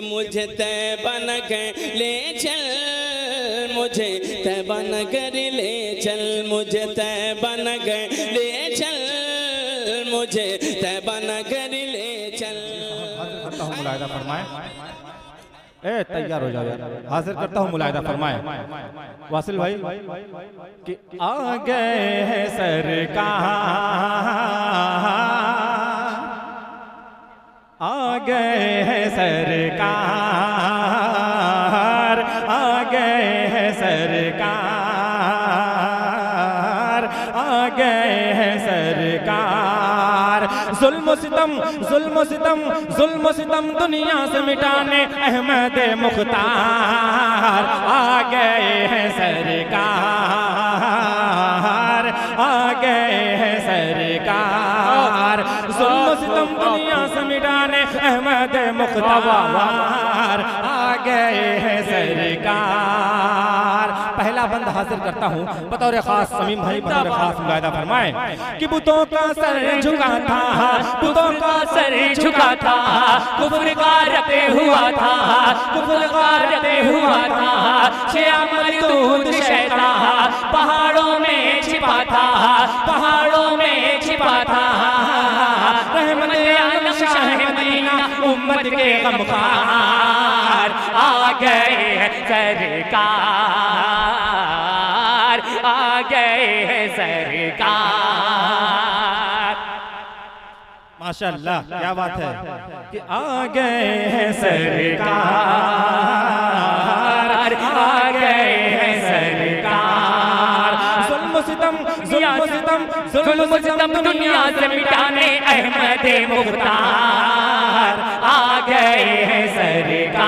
मुझे तैबा नगर ले चल, मुझे तैबा नगर ले चल, मुझे तैबा नगर ले चल, मुझे तैबा नगर ले चल। करता हूँ मुलाहिदा फरमाए। ए तैयार हो जाओ यार, हाजिर करता हूँ मुलाहिदा फरमाए। वासिल भाई कि आ गए हैं सरकार, आ गए हैं सरकार, आ गए हैं सरकार, आ गए हैं सरकार। जुल्म सितम, जुल्म सितम, जुल्म सितम दुनिया से मिटाने अहमद मुख्तार आ गए हैं सरकार, आ गए हैं सरकार। जुल्म सितम दुनिया से मिटाने अहमद मुख्तार आ गए हैं सरकार। पहला बंद हाजिर करता हूँ बतौर खास समीम भाई, बतौर खास मुलाहिदा फरमाए कि बुतों का सर झुका था, बुतों का सर झुका था, कुफ्र का रते हुआ था, कुफ्र का रते हुआ था, शयामतूद शैतान पहाड़ों में छिपा था, पहाड़ों में छिपा था। रहमत आलम शाह मदीना उम्मत के गमखार आ गए हैं सरकार, आ गए हैं सरकार। माशाअल्लाह, क्या बात है कि आ गए हैं सरकार, आ गए हैं सरकार। जुल्म सितम, जुल्म सितम, जुल्म सितम दुनिया से मिटाने अहमद मुख्तार आ गए हैं सरकार,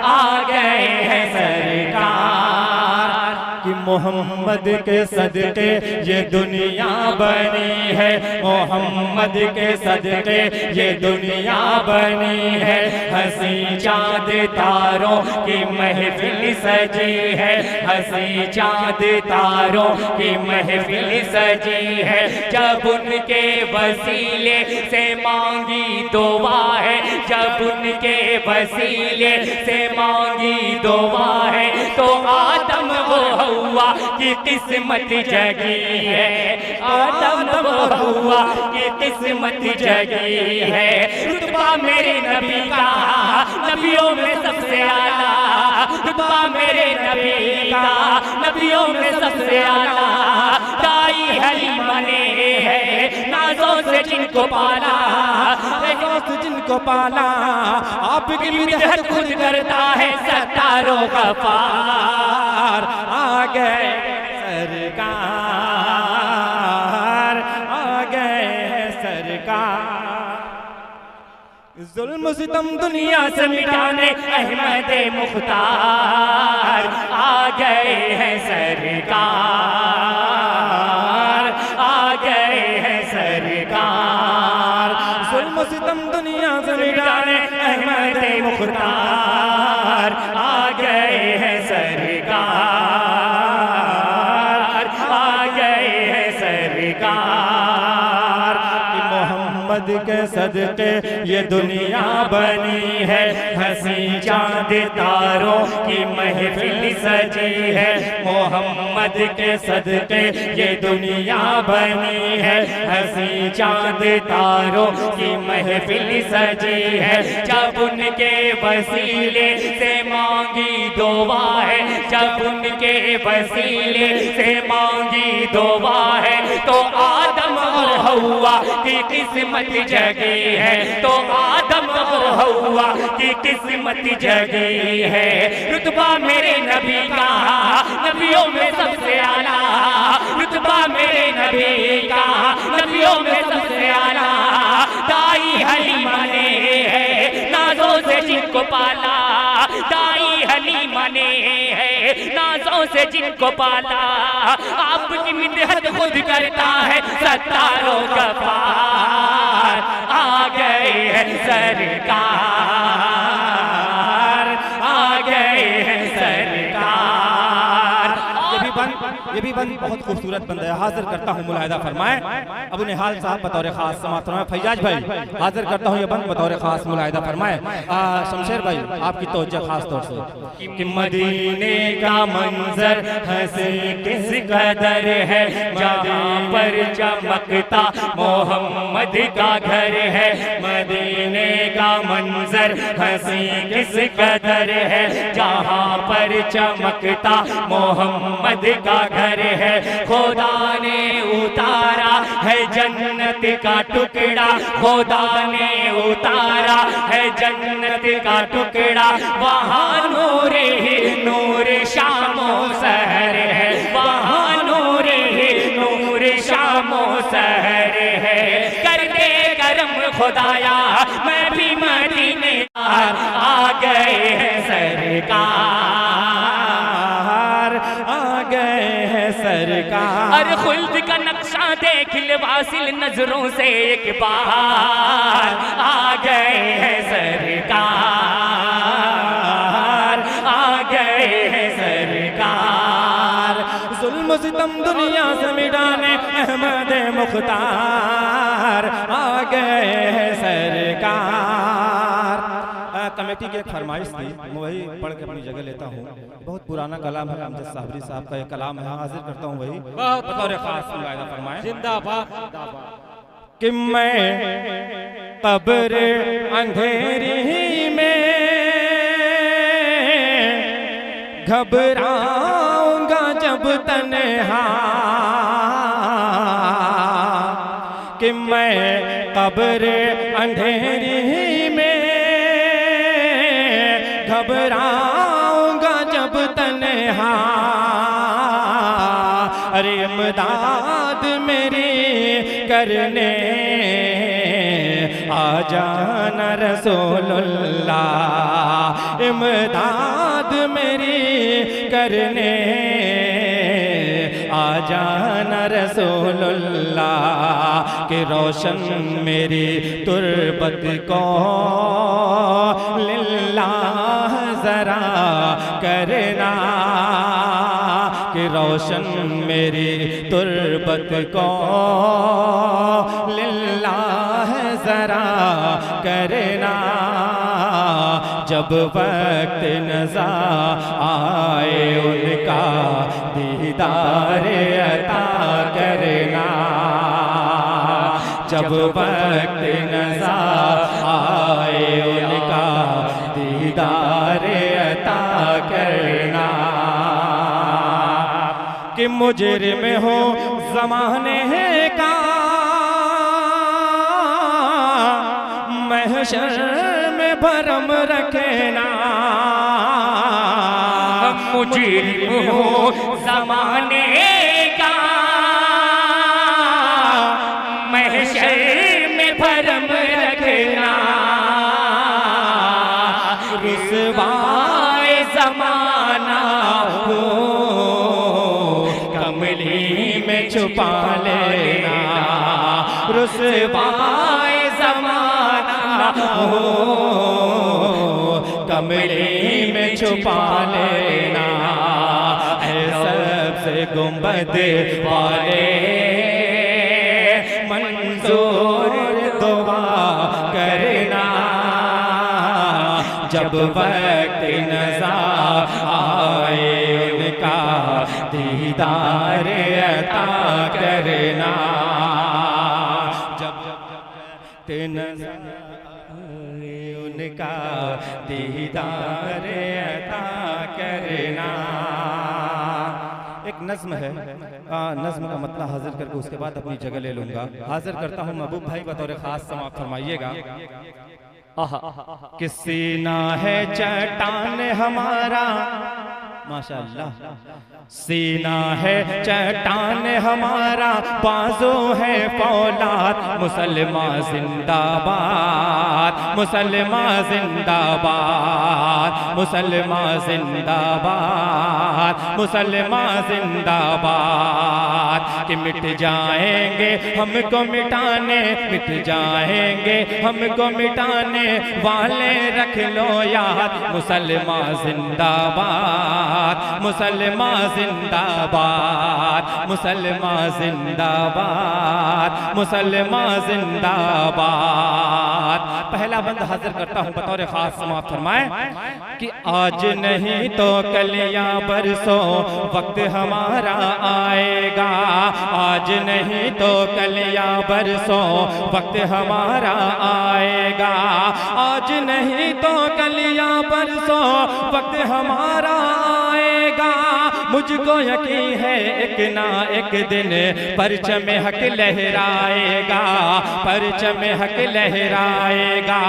आ गए हैं सरकार। कि मोहम्मद के सदके ये दुनिया बनी है, मोहम्मद के सदके ये दुनिया बनी है। हंसी चाँद तारों की महफिल सजी है, हंसी चाँद तारों की महफिल सजी है। जब उनके वसीले से मांगी दुआ है, जब उनके वसीले से मांगी दुआ है, तो आदम वो हवा की किस्मत जगी है, आदम वो हवा की किस्मत जगी है। रुतबा मेरे नबी का नबियों में सबसे आला, रुतबा मेरे नबी का नबियों में सबसे आला। दाई हलीमा ने है नाजों से जिनको पाला, नाजों से जिनको पाला, आपकी मिदहत खुद करता है सत्तारों का पार। आ गए सरकार, आ गए हैं सरकार। जुल्म सितम दुनिया से मिटाने अहमद मुख्तार आ गए हैं सरकार, आ गए हैं सरकार। जुल्म सितम दुनिया से मिटाने अहमद मुख्तार आ गए हैं सरकार, आ गए हैं सरकार। मोहम्मद के सदके ये दुनिया बनी है, हंसी चाँद तारों की महफिल सजी है। मोहम्मद के सदके ये दुनिया बनी है, हंसी चाँद तारों की महफिल सजी है। जब उनके वसीले से मांगी दुआ है, जब उनके वसीले से मांगी दुआ है, तो आदम और हवा की किस्मत जगी है, तो आदम और हवा की किस्मत जगी है। रुतबा मेरे नबी का नबियों में सबसे आला, रुतबा मेरे नबी का नबियों में सबसे आला। दाई हलीमा ने है नाजों से जिनको पाला, दाई हलीमा ने है नाजों से जिनको पाला। आपकी मिदहत खुद करता है सत्तारों का पार आ गए हैं सरकार, आ गए हैं सरकार। ये भी बंद बहुत खूबसूरत बंद है, हाजिर करता हूँ मुलाहिदा फरमाएं। अबू निहाल साहब बतौर खास समाअत फरमाएं। फैजाज भाई हाजिर करता हूँ ये बंद बतौर खास मुलाहिदा फरमाएं। शमशेर भाई आपकी तवज्जो खास तौर से कि मदीने का मंजर हंसी किस कदर है, जहाँ पर चमकता मोहम्मद का घर है। मदीने का मंजर हंसी किस कदर है, जहाँ पर चमकता मोहम्मद का घर है। खुदा ने उतारा है जन्नत का टुकड़ा, खुदा ने उतारा है जन्नत का टुकड़ा। वहाँ नूर ही नूर शामो सहर है, वहाँ नूर ही नूर शामो सहर है। कर दे करम खुदाया मैं भी मदीने आ गए हैं सरकार, आ गए हैं सरकार। अरे खुल्द का नक्शा देख ले वासिल नजरों से एक बार, आ गए हैं सरकार, आ गए हैं सरकार। जुल्म सितम दुनिया से मिटाने अहमद मुख्तार, आ गए हैं सरकार। कमेटी की एक फरमाइश थी, मैं वही पढ़ के अपनी जगह लेता हूँ। बहुत पुराना कलाम है, अमजद साबरी साहब का एक कलाम है, हाजिर करता हूँ वही बतौर खास मुलाहिदा फरमाएं। जिंदाबाद। कि मैं कब्र अंधेरी में घबराऊंगा जब तन्हा, कि मैं कब्र अंधेरी में घबराऊंगा जब तन्हा। अरे इमदाद मेरी करने आ जाना रसूलुल्लाह, इमदाद मेरी करने आ जाना रसूलुल्लाह। कि रोशन मेरी तुरबत को लिल्लाह जरा करना, कि रोशन मेरी तुरबत को लिल्लाह जरा करना। जब वक्त नज़ा आए उनका दीदार अता करना, जब वक्त नज़ा आए उनका दीदार अता करना। कि मुजरिम हो ज़माने का महशर में भरम रखना, मुजरिम हो ज़माने का महशर में भरम रखना। रुसवाए ज़माना हो कमली में छुपा लेना, रुसवाए ज़माना हो कमली में छुपा लेना। सबसे गुंबद वाले मंजूर दुआ करना, जब वक्त नज़ा आए उनका दीदार अता करना, जब वक्त नज़ा आए उनका दीदार अता करना। एक नज़्म है, नज़्म का मतलब हाजिर करके उसके बाद अपनी जगह ले लूंगा। हाजिर करता हूँ महबूब भाई बतौर खास समाप्त फरमाइएगा। कि सीना है चट्टान हमारा, माशाअल्लाह, सीना है चट्टान हमारा, बाजू है फौलाद, मुसलमान जिंदाबाद, मुसलमान जिंदाबाद, मुसलमान जिंदाबाद, मुसलमान जिंदाबाद। कि मिट जाएंगे हमको मिटाने, मिट जाएंगे हमको मिटाने वाले रख लो याद, मुसलमान जिंदाबाद, मुसलमान जिंदाबाद, मुसलमान जिंदाबाद, मुसलमान जिंदाबाद। पहला बंद हाजिर करता हूँ बतौर खास समाप्त फरमाए कि आज नहीं तो कल या बरसों वक्त हमारा आएगा, आज नहीं तो कल या बरसों वक्त हमारा आएगा, आज नहीं तो कल या बरसों वक्त हमारा आएगा। मुझको यकीन है एक ना एक दिन परचम हक लहराएगा, परचम हक लहराएगा।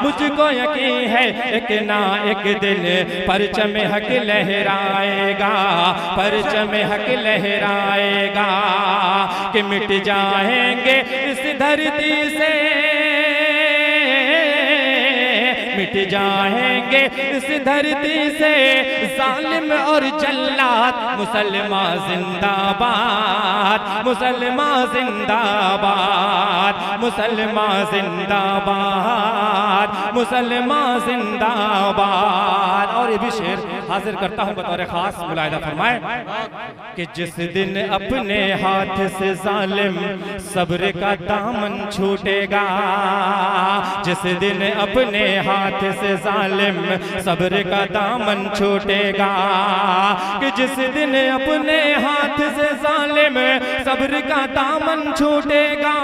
मुझको यकीन है एक ना एक दिन परचम हक लहराएगा, परचम हक लहराएगा। कि मिट जाएंगे इस धरती से, मिट जाएंगे इस धरती से जालिम और जल्लाद। मुसलमान जिंदाबाद, मुसलमान जिंदाबाद, मुसलमान जिंदाबाद, मुसलमान जिंदाबाद। और ये भी शेर हाजिर करता हूँ बतौर खास, मुलाहिदा फरमाए कि जिस दिन अपने हाथ से जालिम सब्र का दामन छूटेगा, जिस दिन अपने हाथ से जालिम सब्र का दामन छूटेगा, कि जिस दिन अपने हाथ से जालिम सब्र का दामन छूटेगा,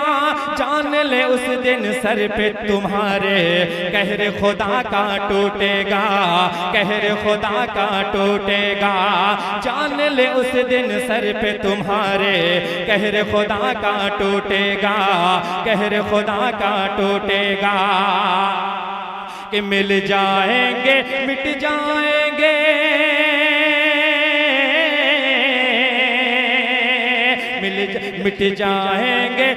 जान ले उस दिन सर पे तुम्हारे कहर खुदा का टूटेगा, कहर खुदा का टूटेगा। जान ले उस दिन सर पे तुम्हारे कहर खुदा का टूटेगा, कहर खुदा का टूटेगा। कि मिल जाएंगे मिट जाएंगे, मिट जाएंगे,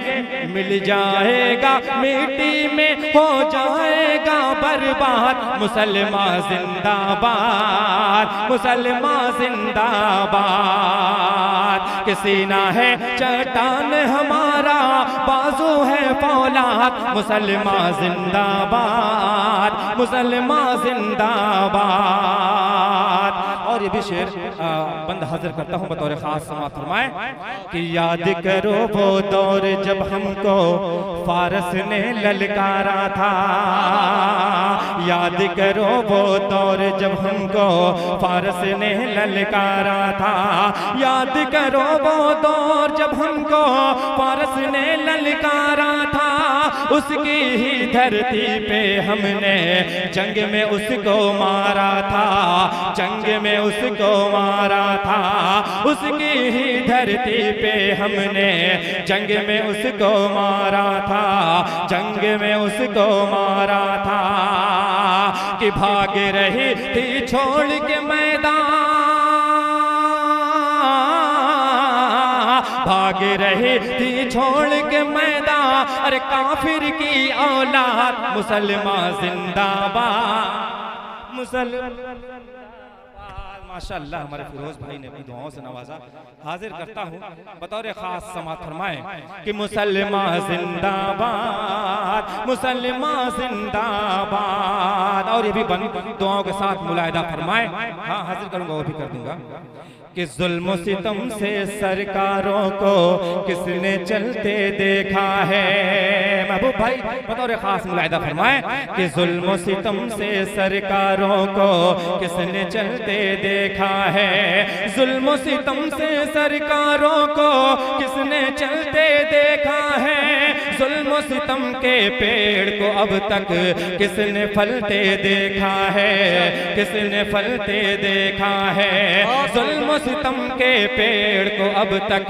मिल जाएगा, मिट्टी में हो जाएगा बर्बाद। मुसलमान जिंदाबाद, मुसलमान जिंदाबाद। कि सीना है चट्टान हमारा, बाजू है फौलाद। मुसलमान जिंदाबाद, मुसलमान जिंदाबाद। और ये भी शेर बंद हाजिर करता हूँ बतौर खास, समाप्त फरमाए कि याद करो वो दौर जब हमको फारस ने ललकारा था, याद करो वो दौर जब हमको फारस ने ललकारा था, याद करो वो दौर जब हमको फारस ने ललकारा था। उसकी ही धरती पे हमने जंग में उसको मारा था, जंग में उसको मारा था। उसकी ही धरती पे हमने जंग में उसको मारा था, जंग में उसको मारा था। कि भाग रही थी छोड़ के मैदान, भाग रही थी छोड़ के मैदान, अरे काफिर की औलाद। मुसलमान जिंदाबाद, मुसलमान। माशाअल्लाह हमारे फिरोज भाई ने अपनी दुआओं से नवाजा। हाजिर करता हूँ बतौर खास, समाअत फरमाएं कि मुसलमान जिंदाबाद, मुसलमान जिंदाबाद। और ये भी दुआओं के साथ मुलाहिदा फरमाएं। हाँ हाजिर करूंगा, वो भी कर दूंगा कि जुल्म सितम से सरकारों को किसने चलते देखा है। महबूब भाई बतौर खास मुलाहिदा फरमाएं कि जुल्म सितम से सरकारों को किसने चलते देखा है, जुल्म सितम से सरकारों को किसने चलते देखा है। जुल्म सितम के पेड़ को अब तक किसने फलते देखा है, किसने फलते देखा है। जुल्म सितम के पेड़ को अब तक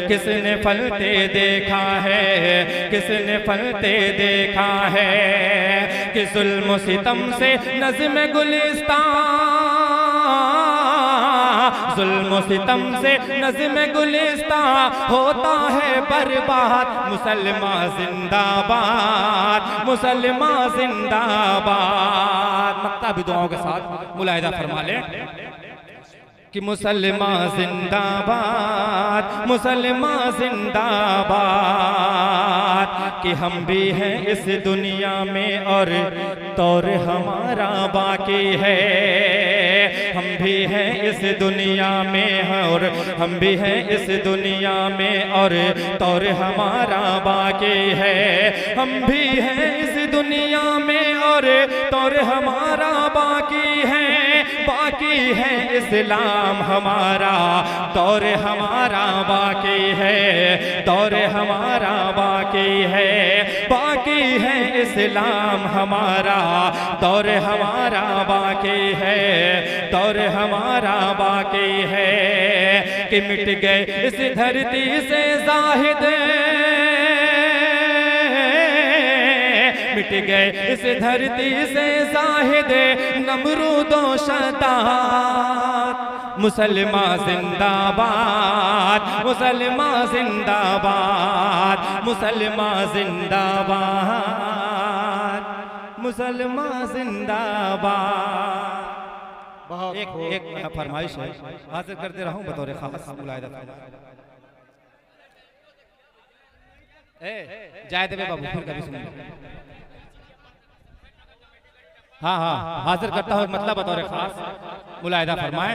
किसने फलते देखा है, किसने फलते देखा है। कि जुल्म सितम से नज़्म गुलिस्तान, जुल्म सितम से नज़्म गुलिस्तान होता है बर्बाद। मुसलमान जिंदाबाद, मुसलमान जिंदाबाद। मक्ता भी दुआओं के साथ मुलाहिदा फरमा लें कि मुसलमान जिंदाबाद, मुसलमान जिंदाबाद। कि हम भी हैं इस दुनिया में और तौर हमारा बाकी है, हम भी हैं इस दुनिया में और हम भी हैं इस दुनिया में और दौर हमारा बाकी है। हम भी हैं इस दुनिया में और दौर हमारा बाकी है। बाकी है इस्लाम हमारा, दौर हमारा बाकी है, दौर हमारा बाकी है। बाकी है इस्लाम हमारा, दौर हमारा बाकी है, दौर हमारा बाकी है। कि मिट गए इस धरती से जाहिद, मिट गए इस धरती से जाहिद नमरूदो शतात। मुसलमान जिंदाबाद, मुसलमान जिंदाबाद, मुसलमान जिंदाबाद, मुसलमान जिंदाबाद। बहुत एक फरमाइश है, हाजिर करते रहूं बतौर खास मुलाहिदा। जाए देवे बाबू फिर कभी सुन। हाँ हाँ हाजिर करता हूँ, मतलब बतौर खास मुलाहिदा फरमाए।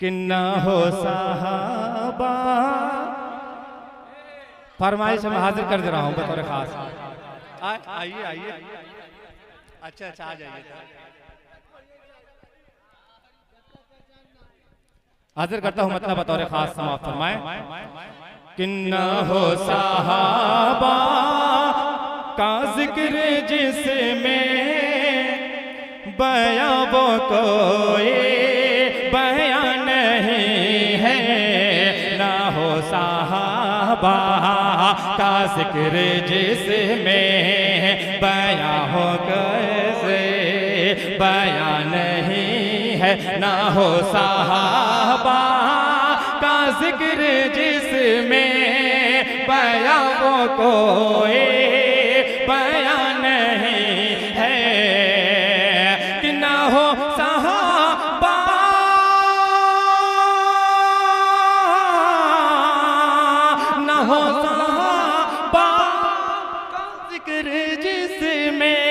किन्ना हो साहबा, फरमाइश मैं हाजिर कर दे रहा हूँ बतौर खास। आइए आइए, अच्छा अच्छा आ जाइए। हाजिर करता हूँ, मतलब बतौर खास समाप्त फरमाए। किन्ना हो साहबा का जिक्र जिसमें बयां वो कोई बयां नहीं है। ना हो साहबा का जिक्र जिसमें बयां हो कैसे बयां नहीं है। ना हो साहबा का जिक्र जिसमें बयां वो कोई बयां नहीं है। कि ना हो साहबा, ना हो साहबा का जिक्र जिसमें